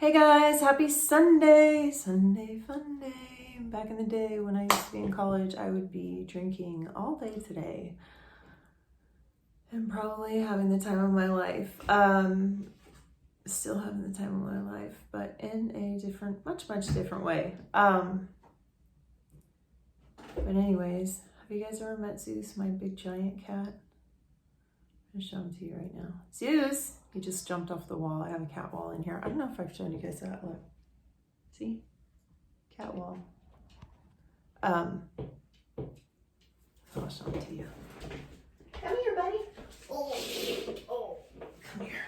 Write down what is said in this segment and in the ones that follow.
Hey guys, happy Sunday! Sunday fun day. Back in the day when I used to be in college, I would be drinking all day today and probably having the time of my life. Still having the time of my life, but in a different, much different way. But anyways, have you guys ever met Zues, my big giant cat? I'm gonna show him to you right now. Zues! He just jumped off the wall. I have a cat wall in here. I don't know if I've shown you guys that. Look. See? Cat wall. I'll show it to you. Come here, buddy. Oh. Come here.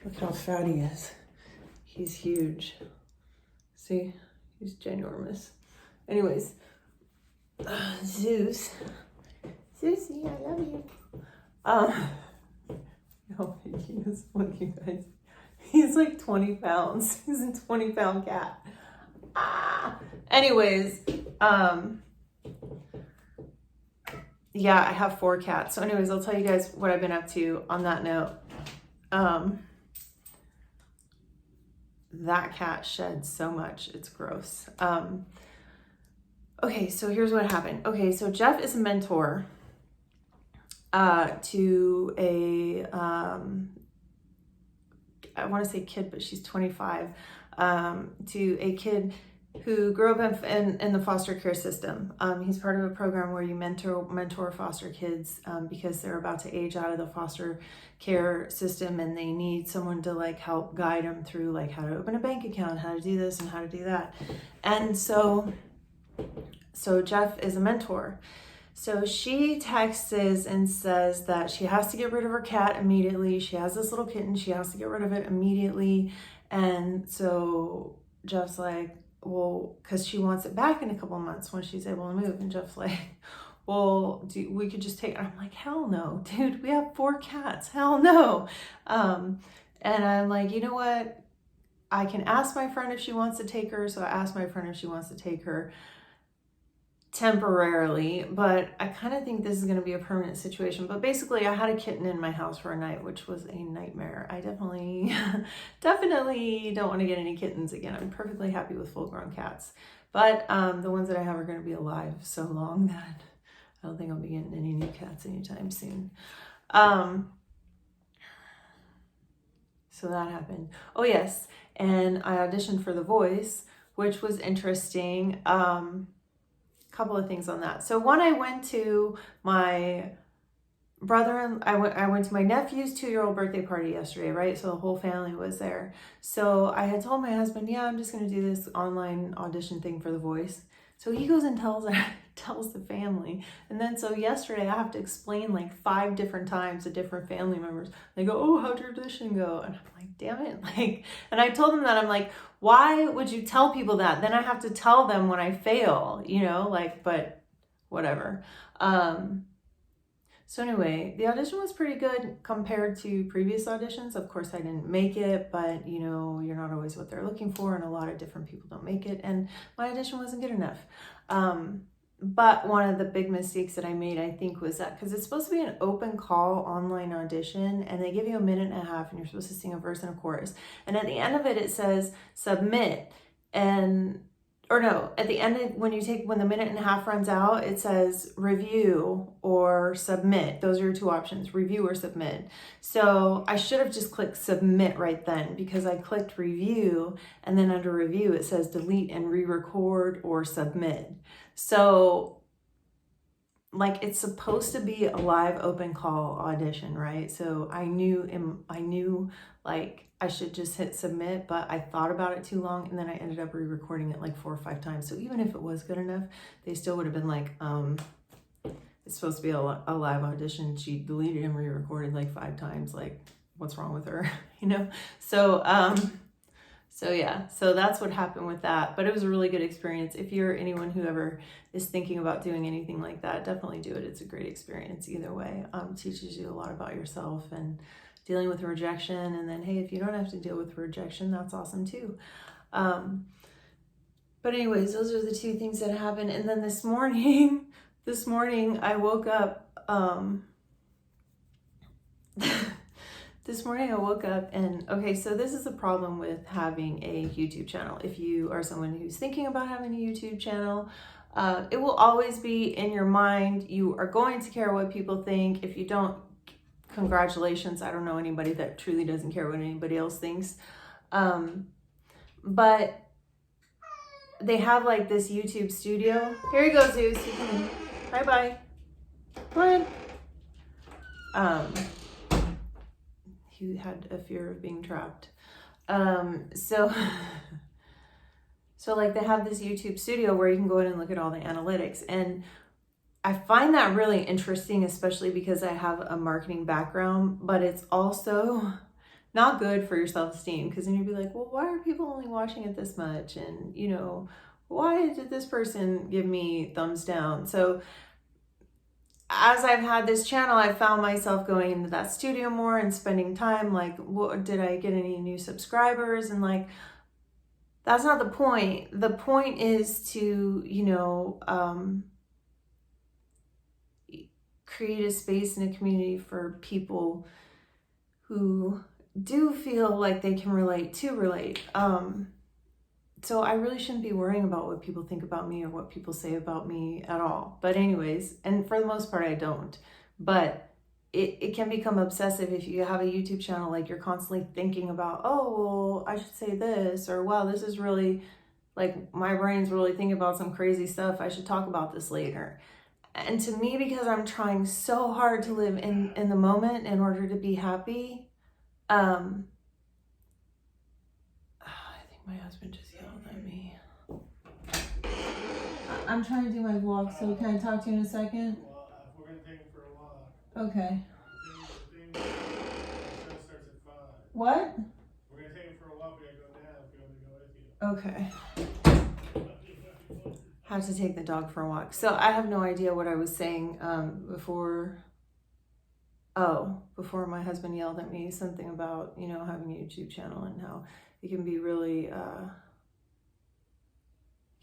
Look how fat he is. He's huge. See? He's ginormous. Anyways. Zeus. Susie, I love you. How big he is. Look, you guys. He's like 20 pounds. He's a 20-pound cat. Anyways, yeah, I have 4 cats. So anyways, I'll tell you guys what I've been up to on that note. That cat sheds so much. It's gross. Okay, so here's what happened. Okay, so Jeff is a mentor to a, I want to say kid, but she's 25, to a kid who grew up in the foster care system. He's part of a program where you mentor foster kids because they're about to age out of the foster care system and they need someone to like help guide them through like how to open a bank account, how to do this and how to do that. And so Jeff is a mentor. So she texts and says that she has to get rid of her cat immediately. She has this little kitten. She has to get rid of it immediately. And so Jeff's like, well, because she wants it back in a couple of months when she's able to move. And Jeff's like, well, we could just take it. I'm like, hell no, dude, we have 4 cats. Hell no. And I'm like, you know what? I can ask my friend if she wants to take her. So I asked my friend if she wants to take her temporarily, but I kind of think this is going to be a permanent situation. But basically I had a kitten in my house for a night, which was a nightmare. I definitely don't want to get any kittens again. I'm perfectly happy with full-grown cats, but the ones that I have are going to be alive so long that I don't think I'll be getting any new cats anytime soon. So that happened. Oh yes, and I auditioned for The Voice, which was interesting. Couple of things on that. So one, I went to my I went to my nephew's 2-year-old birthday party yesterday, right? So the whole family was there. So I had told my husband, yeah, I'm just going to do this online audition thing for The Voice. So he goes and tells the family. And then so yesterday I have to explain like 5 different times to different family members. They go, oh, how'd your audition go? And I'm like, damn it. Like, and I told them that, I'm like, why would you tell people that? Then I have to tell them when I fail, you know, like, but whatever. So anyway, the audition was pretty good compared to previous auditions. Of course, I didn't make it, but you know, you're not always what they're looking for, and a lot of different people don't make it, and my audition wasn't good enough. But one of the big mistakes that I made, I think, was that because it's supposed to be an open call online audition, and they give you a minute and a half, and you're supposed to sing a verse and a chorus. And at the end of it, it says submit, at the end, when the minute and a half runs out, it says review or submit. Those are your 2 options, review or submit. So I should have just clicked submit right then, because I clicked review, and then under review, it says delete and re-record or submit. So like, it's supposed to be a live open call audition, right? So I knew like I should just hit submit, but I thought about it too long, and then I ended up re-recording it like 4 or 5 times. So even if it was good enough, they still would have been like, it's supposed to be a live audition. She deleted and re-recorded like 5 times. Like, what's wrong with her? You know? So yeah, so that's what happened with that. But it was a really good experience. If you're anyone who ever is thinking about doing anything like that, definitely do it. It's a great experience either way. Teaches you a lot about yourself and dealing with rejection. And then, hey, if you don't have to deal with rejection, that's awesome too. But anyways, those are the 2 things that happened. And then this morning I woke up, This morning I woke up and, okay, so this is the problem with having a YouTube channel. If you are someone who's thinking about having a YouTube channel, it will always be in your mind. You are going to care what people think. If you don't, congratulations. I don't know anybody that truly doesn't care what anybody else thinks. But they have like this YouTube studio. Here you go, Zeus. You can, bye-bye. Go ahead. He had a fear of being trapped. So like they have this YouTube studio where you can go in and look at all the analytics. And I find that really interesting, especially because I have a marketing background, but it's also not good for your self-esteem, because then you'd be like, well, why are people only watching it this much? And, you know, why did this person give me thumbs down? So as I've had this channel, I found myself going into that studio more and spending time like, what, did I get any new subscribers? And like, that's not the point. The point is to, you know, create a space and a community for people who do feel like they can relate. So I really shouldn't be worrying about what people think about me or what people say about me at all. But anyways, and for the most part, I don't. But it can become obsessive if you have a YouTube channel, like you're constantly thinking about, oh, well, I should say this, or wow, this is really, like my brain's really thinking about some crazy stuff. I should talk about this later. And to me, because I'm trying so hard to live in the moment in order to be happy, I think my husband just yelled at me. I'm trying to do my vlog, so can I talk to you in a second? Well, we're going to take him for a walk. Okay. The show starts at 5. What? We're going to take him for a walk. We're going to go now if you want me to go with you. Okay. Have to take the dog for a walk. So I have no idea what I was saying before my husband yelled at me, something about, you know, having a YouTube channel and how it can be really,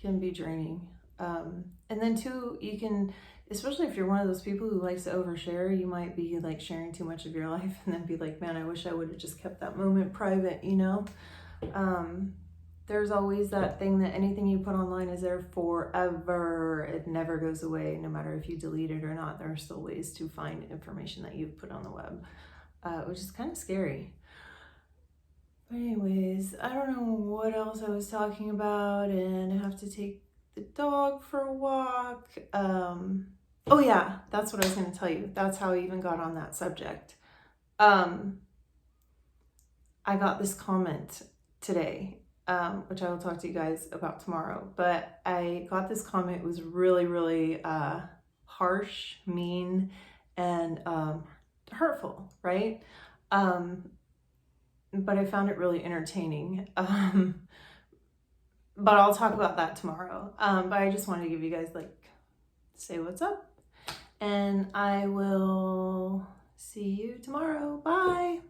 can be draining. And then too, you can, especially if you're one of those people who likes to overshare, you might be like sharing too much of your life and then be like, man, I wish I would have just kept that moment private, you know? There's always that thing that anything you put online is there forever. It never goes away, no matter if you delete it or not. There are still ways to find information that you've put on the web, which is kind of scary. But anyways, I don't know what else I was talking about, and I have to take the dog for a walk. Oh yeah, that's what I was going to tell you. That's how I even got on that subject. I got this comment today, which I will talk to you guys about tomorrow. But I got this comment. It was really, really harsh, mean, and hurtful, right? But I found it really entertaining. But I'll talk about that tomorrow. But I just wanted to give you guys, like, say what's up. And I will see you tomorrow. Bye.